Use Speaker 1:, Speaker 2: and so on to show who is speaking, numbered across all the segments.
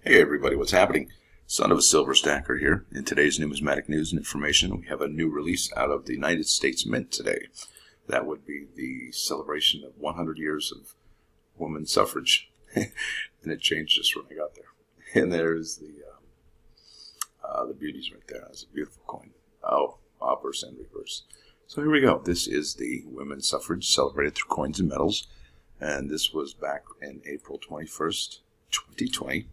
Speaker 1: Hey everybody, what's happening? Son of a silver stacker here. In today's numismatic news and information, we have a new release out of the United States Mint today. That would be the celebration of 100 years of women's suffrage. And it changed just when I got there. And there's the beauties right there. That's a beautiful coin. Oh, obverse and reverse. So here we go. This is the women's suffrage celebrated through coins and medals. And this was back in April 21st, 2020.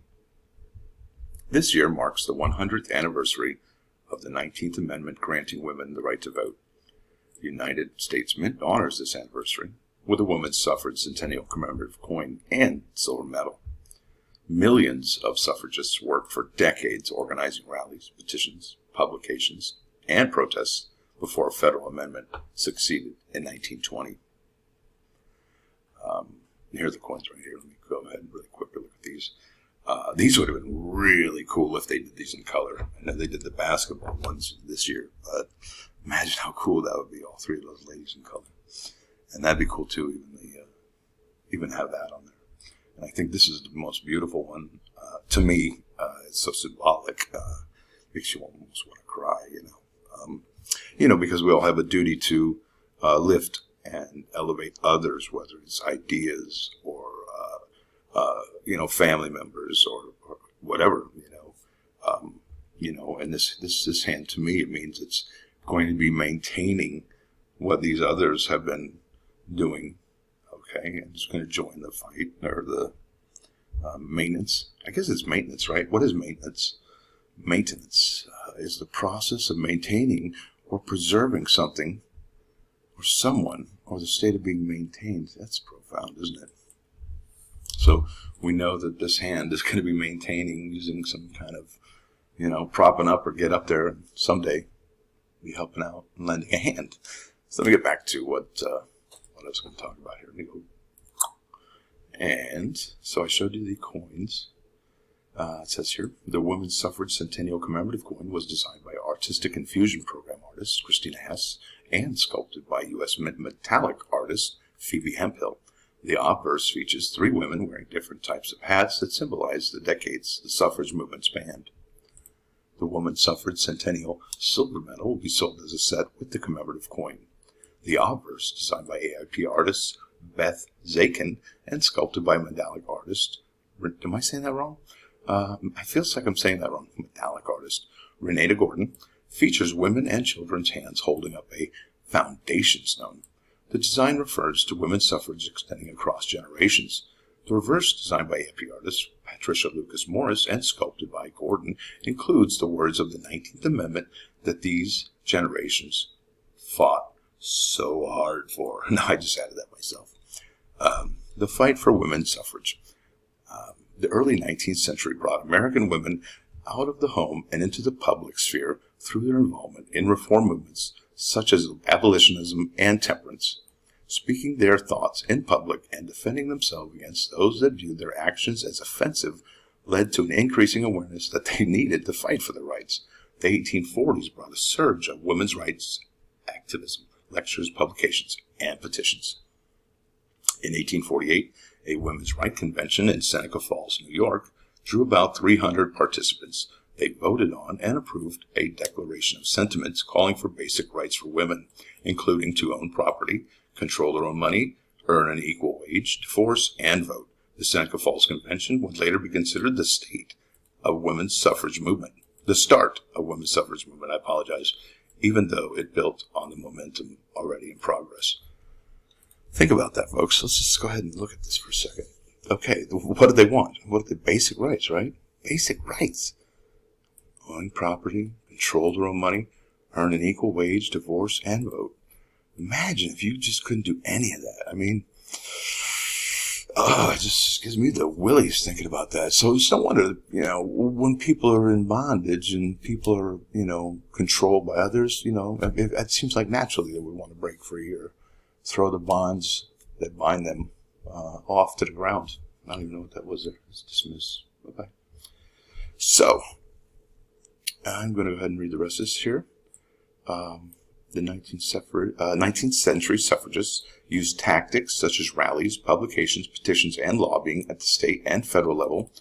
Speaker 1: This year marks the 100th anniversary of the 19th Amendment granting women the right to vote. The United States Mint honors this anniversary with a Women's Suffrage Centennial commemorative coin and silver medal. Millions of suffragists worked for decades organizing rallies, petitions, publications, and protests before a federal amendment succeeded in 1920. Here are the coins right here. Let me go ahead and really quickly look at these. These would have been really cool if they did these in color. I know they did the basketball ones this year, but imagine how cool that would be, all three of those ladies in color. And that'd be cool too, even have that on there. And I think this is the most beautiful one. To me, it's so symbolic. Makes you almost want to cry, because we all have a duty to lift and elevate others, whether it's ideas or family members or whatever, and this hand, to me, it means it's going to be maintaining what these others have been doing. Okay, and it's going to join the fight or the maintenance. I guess it's maintenance, right? What is maintenance? Maintenance is the process of maintaining or preserving something or someone or the state of being maintained. That's profound, isn't it? So we know that this hand is going to be maintaining using some kind of, propping up or get up there and someday be helping out and lending a hand. So let me get back to what I was going to talk about here. Let me go. And so I showed you the coins. It says here, the Women's Suffrage Centennial commemorative coin was designed by Artistic Infusion Program artist Christina Hess and sculpted by U.S. Mint metallic artist Phoebe Hemphill. The obverse features three women wearing different types of hats that symbolize the decades the suffrage movement spanned. The Women's Suffrage Centennial silver medal will be sold as a set with the commemorative coin. The obverse, designed by AIP artist Beth Zakin and sculpted by metallic artist, am I saying that wrong? I feel like I'm saying that wrong. Metallic artist Renata Gordon features women and children's hands holding up a foundation stone. The design refers to women's suffrage extending across generations. The reverse, designed by AIP artist Patricia Lucas Morris and sculpted by Gordon, includes the words of the 19th Amendment that these generations fought so hard for. No, I just added that myself. The fight for women's suffrage. The early 19th century brought American women out of the home and into the public sphere through their involvement in reform movements such as abolitionism and temperance, speaking their thoughts in public and defending themselves against those that viewed their actions as offensive led to an increasing awareness that they needed to fight for their rights. The 1840s brought a surge of women's rights activism, lectures, publications, and petitions. In 1848, a women's rights convention in Seneca Falls, New York, drew about 300 participants. They voted on and approved a declaration of sentiments calling for basic rights for women, including to own property, control their own money, earn an equal wage, divorce, and vote. The Seneca Falls Convention would later be considered the start of women's suffrage movement, even though it built on the momentum already in progress. Think about that, folks. Let's just go ahead and look at this for a second. Okay, what do they want? What are the basic rights, right? Basic rights. Owning property, control their own money, earn an equal wage, divorce, and vote. Imagine if you just couldn't do any of that. I mean, it just gives me the willies thinking about that. So it's no wonder, when people are in bondage and people are, controlled by others, it seems like naturally they would want to break free or throw the bonds that bind them off to the ground. I don't even know what that was there. Let's dismiss. Bye-bye. So, I'm going to go ahead and read the rest of this here. The 19th century suffragists used tactics such as rallies, publications, petitions, and lobbying at the state and federal level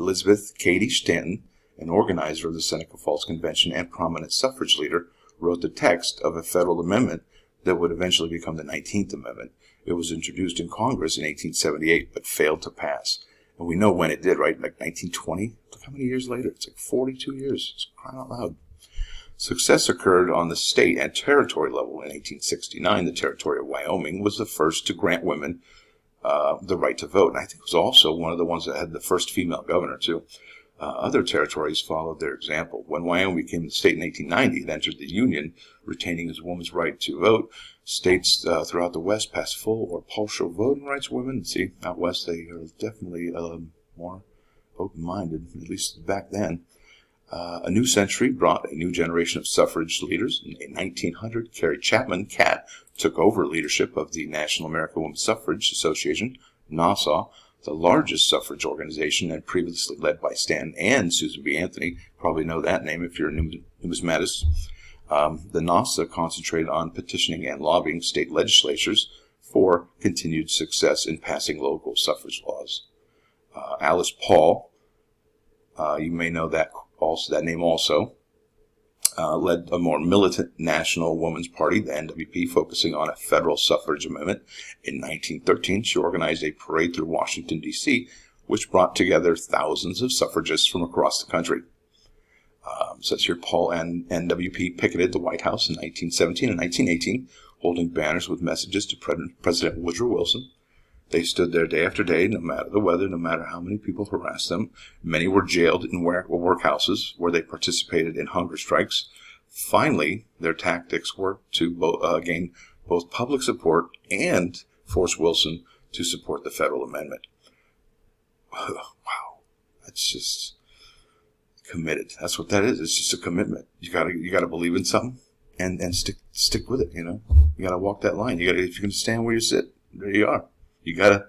Speaker 1: Elizabeth Cady Stanton, an organizer of the Seneca Falls Convention and prominent suffrage leader, wrote the text of a federal amendment that would eventually become the 19th Amendment. It was introduced in Congress in 1878, but failed to pass. And we know when it did, right? Like 1920? Look how many years later. It's like 42 years. It's crying out loud. Success occurred on the state and territory level. In 1869, the territory of Wyoming was the first to grant women the right to vote. And I think it was also one of the ones that had the first female governor, too. Other territories followed their example. When Wyoming became the state in 1890, it entered the Union, retaining its woman's right to vote. States throughout the West passed full or partial voting rights for women. See, out West, they are definitely more open-minded, at least back then. A new century brought a new generation of suffrage leaders. In 1900, Carrie Chapman Catt took over leadership of the National American Women's Suffrage Association, NAWSA, the largest suffrage organization and previously led by Stanton and Susan B. Anthony. Probably know that name if you're a numismatist. The NAWSA concentrated on petitioning and lobbying state legislatures for continued success in passing local suffrage laws. Alice Paul, you may know that name also, led a more militant National Woman's Party, the NWP, focusing on a federal suffrage amendment. In 1913, she organized a parade through Washington, D.C., which brought together thousands of suffragists from across the country. Says here, Paul and NWP picketed the White House in 1917 and 1918, holding banners with messages to President Woodrow Wilson. They stood there day after day, no matter the weather, no matter how many people harassed them. Many were jailed in workhouses where they participated in hunger strikes. Finally, their tactics worked to gain both public support and force Wilson to support the federal amendment. Wow, that's just committed. That's what that is. It's just a commitment. You gotta believe in something and stick with it. You know, you gotta walk that line. If you're gonna stand where you sit, there you are. You gotta,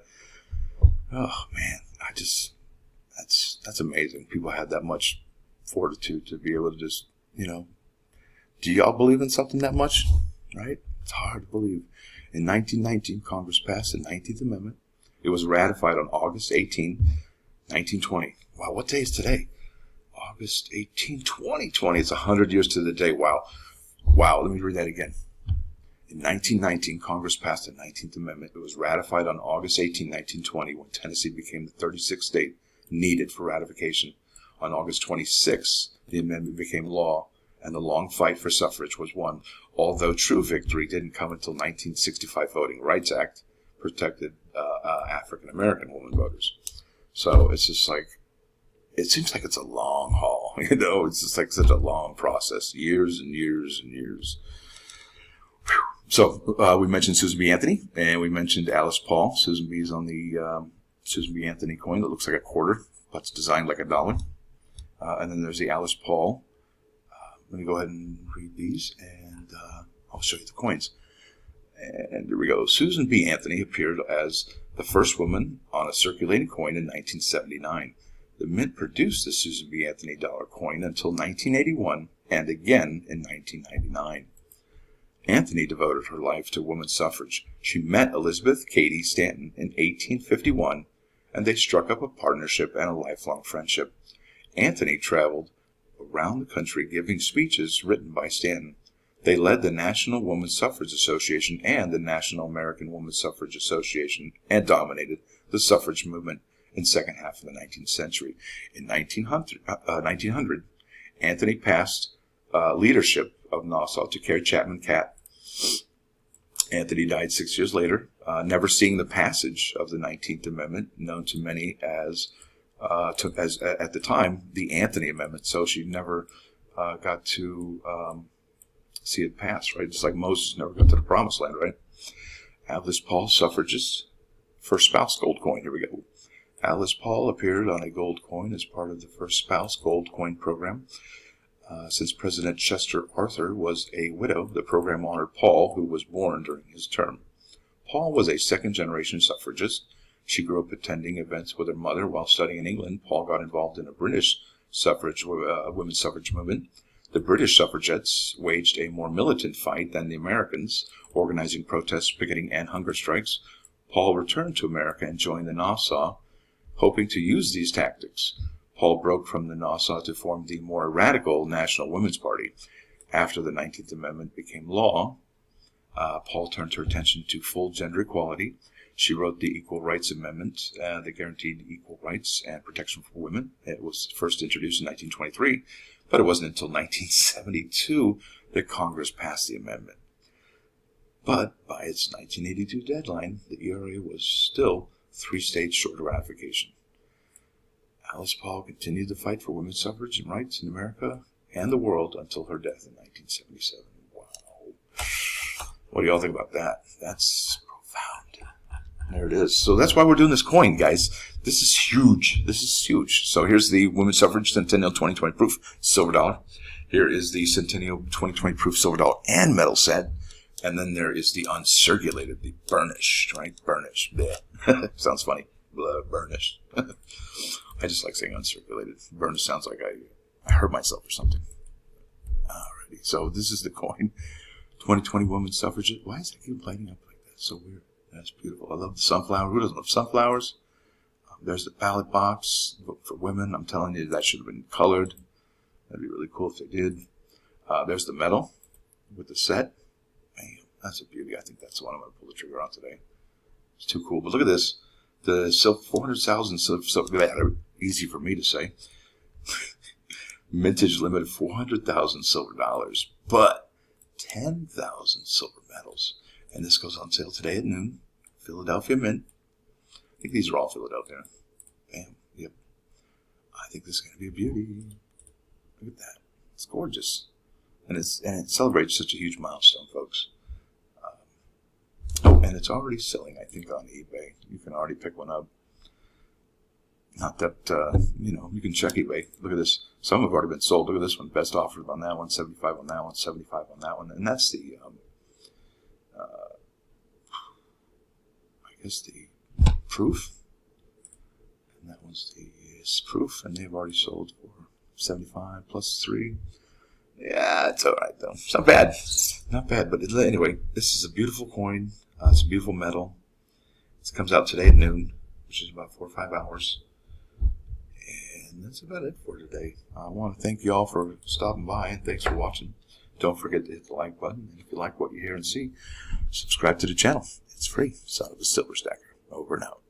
Speaker 1: oh man, that's amazing. People had that much fortitude to be able to just, do y'all believe in something that much? Right? It's hard to believe. In 1919, Congress passed the 19th Amendment. It was ratified on August 18, 1920. Wow, what day is today? August 18, 2020. It's 100 years to the day. Wow. Let me read that again. In 1919, Congress passed the 19th Amendment. It was ratified on August 18, 1920, when Tennessee became the 36th state needed for ratification. On August 26, the amendment became law, and the long fight for suffrage was won, although true victory didn't come until 1965 Voting Rights Act protected African-American women voters. So it's just like, it seems like it's a long haul, it's just like such a long process, years and years and years. Whew. So we mentioned Susan B. Anthony, and we mentioned Alice Paul. Susan B. is on the Susan B. Anthony coin that looks like a quarter, but it's designed like a dollar. And then there's the Alice Paul. Let me go ahead and read these, and I'll show you the coins. And here we go. Susan B. Anthony appeared as the first woman on a circulating coin in 1979. The Mint produced the Susan B. Anthony dollar coin until 1981, and again in 1999. Anthony devoted her life to women's suffrage. She met Elizabeth Cady Stanton in 1851, and they struck up a partnership and a lifelong friendship. Anthony traveled around the country giving speeches written by Stanton. They led the National Women's Suffrage Association and the National American Women's Suffrage Association and dominated the suffrage movement in the second half of the 19th century. In 1900, Anthony passed leadership of Nassau to Carrie Chapman Catt. Anthony died 6 years later, never seeing the passage of the 19th Amendment, known to many as at the time, the Anthony Amendment. So she never got to see it pass, right? Just like Moses never got to the Promised Land, right? Alice Paul, suffragist, first spouse gold coin. Here we go. Alice Paul appeared on a gold coin as part of the first spouse gold coin program. Since President Chester Arthur was a widow, the program honored Paul, who was born during his term. Paul was a second-generation suffragist. She grew up attending events with her mother while studying in England. Paul got involved in a British women's suffrage movement. The British suffragettes waged a more militant fight than the Americans, organizing protests, picketing, and hunger strikes. Paul returned to America and joined the Nassau, hoping to use these tactics. Paul broke from the Nassau to form the more radical National Women's Party. After the 19th Amendment became law, Paul turned her attention to full gender equality. She wrote the Equal Rights Amendment that guaranteed equal rights and protection for women. It was first introduced in 1923, but it wasn't until 1972 that Congress passed the amendment. But by its 1982 deadline, the ERA was still 3 states short of ratification. Alice Paul continued to fight for women's suffrage and rights in America and the world until her death in 1977. Wow. What do y'all think about that? That's profound. There it is. So that's why we're doing this coin, guys. This is huge. This is huge. So here's the Women's Suffrage Centennial 2020 proof silver dollar. Here is the Centennial 2020 proof silver dollar and metal set. And then there is the uncirculated, the burnished, right? Burnished. Sounds funny. Burnished. I just like saying uncirculated. Burnished sounds like I hurt myself or something. Alrighty. So this is the coin. 2020 women's suffrage. Why is that keep lighting up like that? So weird. That's beautiful. I love the sunflower. Who doesn't love sunflowers? There's the ballot box. Vote for women. I'm telling you, that should have been colored. That'd be really cool if they did. There's the medal with the set. Man, that's a beauty. I think that's the one I'm going to pull the trigger on today. It's too cool. But look at this. The 400,000 silver, easy for me to say. Mintage limit of 400,000 silver dollars, but 10,000 silver medals. And this goes on sale today at noon. Philadelphia Mint. I think these are all Philadelphia. Bam. Yep. I think this is going to be a beauty. Look at that. It's gorgeous. And it celebrates such a huge milestone, folks. And it's already selling, I think, on eBay. You can already pick one up. Not that, you can check eBay. Look at this. Some have already been sold. Look at this one. Best offer on that one, 75 on that one, 75 on that one. And that's the, the proof. And that one's the proof. And they've already sold for 75 plus 3. Yeah, it's all right, though. It's not bad. Not bad. But anyway, this is a beautiful coin. It's a beautiful metal. It comes out today at noon, which is about 4 or 5 hours. And that's about it for today. I want to thank you all for stopping by, and thanks for watching. Don't forget to hit the like button. And if you like what you hear and see, subscribe to the channel. It's free. Son of a Silver Stacker. Over and out.